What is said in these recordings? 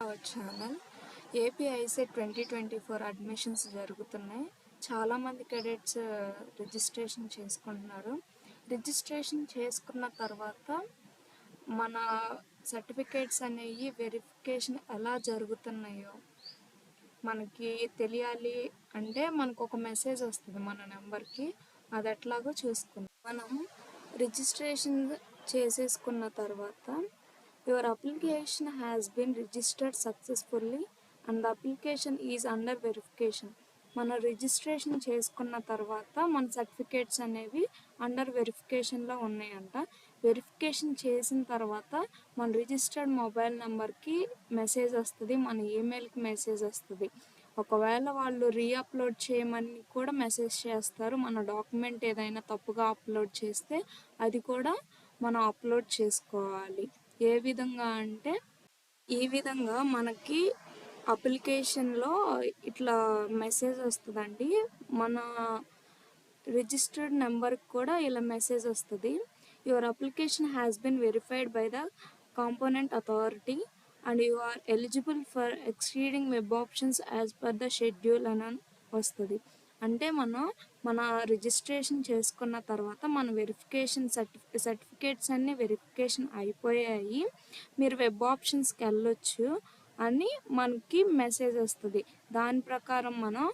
Our channel AP ICET 2024 admissions జరుగుతున్నాయి. చాలామంది cadets registration చేసుకుంటున్నారు. రిజిస్ట్రేషన్ చేసుకున్న తర్వాత మన సర్టిఫికేట్స్ అనేవి వెరిఫికేషన్ ఎలా జరుగుతున్నాయో మనకి తెలియాలి అంటే మనకు ఒక మెసేజ్ వస్తుంది మన నెంబర్కి. అది ఎట్లాగో చూసుకుందాం. మనం రిజిస్ట్రేషన్ చేసేసుకున్న తర్వాత your application has been registered successfully and the application is under verification. మన రిజిస్ట్రేషన్ చేసుకున్న తర్వాత మన సర్టిఫికేట్స్ అనేవి అండర్ వెరిఫికేషన్లో ఉన్నాయంట. వెరిఫికేషన్ చేసిన తర్వాత మన రిజిస్టర్డ్ మొబైల్ నెంబర్కి మెసేజ్ వస్తుంది, మన ఈమెయిల్కి మెసేజ్ వస్తుంది. ఒకవేళ వాళ్ళు రీఅప్లోడ్ చేయమని కూడా మెసేజ్ చేస్తారు. మన డాక్యుమెంట్ ఏదైనా తప్పుగా అప్లోడ్ చేస్తే అది కూడా మనం అప్లోడ్ చేసుకోవాలి. ఏ విధంగా అంటే ఈ విధంగా మనకి అప్లికేషన్లో ఇట్లా మెసేజ్ వస్తుందండి. మన రిజిస్టర్డ్ నెంబర్కి కూడా ఇలా మెసేజ్ వస్తుంది. Your application has been verified by the component authority and you are eligible for exceeding web options as per the schedule అని వస్తుంది. అంటే మన రిజిస్ట్రేషన్ చేసుకున్న తర్వాత మన వెరిఫికేషన్ సర్టిఫికేట్స్ అన్నీ వెరిఫికేషన్ అయిపోయాయి, మీరు వెబ్ ఆప్షన్స్కి వెళ్ళొచ్చు అని మనకి మెసేజ్ వస్తుంది. దాని ప్రకారం మనం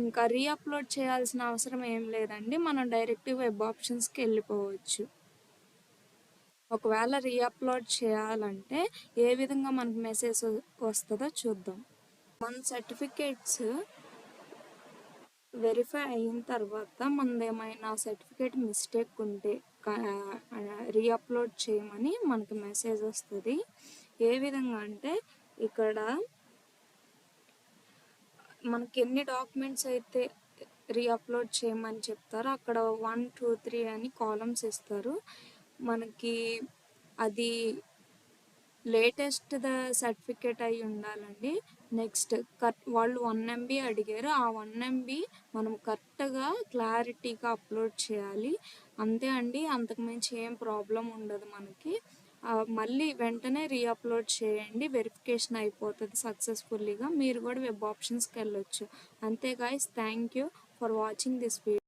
ఇంకా రీఅప్లోడ్ చేయాల్సిన అవసరం ఏం లేదండి. మనం డైరెక్ట్ వెబ్ ఆప్షన్స్కి వెళ్ళిపోవచ్చు. ఒకవేళ రీఅప్లోడ్ చేయాలంటే ఏ విధంగా మనకు మెసేజ్ వస్తుందో చూద్దాం. మన సర్టిఫికేట్స్ వెరిఫై అయిన తర్వాత మనది ఏమైనా సర్టిఫికేట్ మిస్టేక్ ఉంటే రీఅప్లోడ్ చేయమని మనకి మెసేజ్ వస్తుంది. ఏ విధంగా అంటే ఇక్కడ మనకి ఎన్ని డాక్యుమెంట్స్ అయితే రీఅప్లోడ్ చేయమని చెప్తారో అక్కడ 1, 2, 3 అని కాలమ్స్ ఇస్తారు. మనకి అది లేటెస్ట్ సర్టిఫికేట్ అయి ఉండాలండి. నెక్స్ట్ వాళ్ళు 1 MB అడిగారు. ఆ 1 MB మనం కరెక్ట్గా క్లారిటీగా అప్లోడ్ చేయాలి. అంతే అండి, అంతకుమించి ఏం ప్రాబ్లం ఉండదు మనకి. మళ్ళీ వెంటనే రీఅప్లోడ్ చేయండి, వెరిఫికేషన్ అయిపోతుంది సక్సెస్ఫుల్లీగా. మీరు కూడా వెబ్ ఆప్షన్స్కి వెళ్ళొచ్చు. అంతే guys, thank you for watching this video.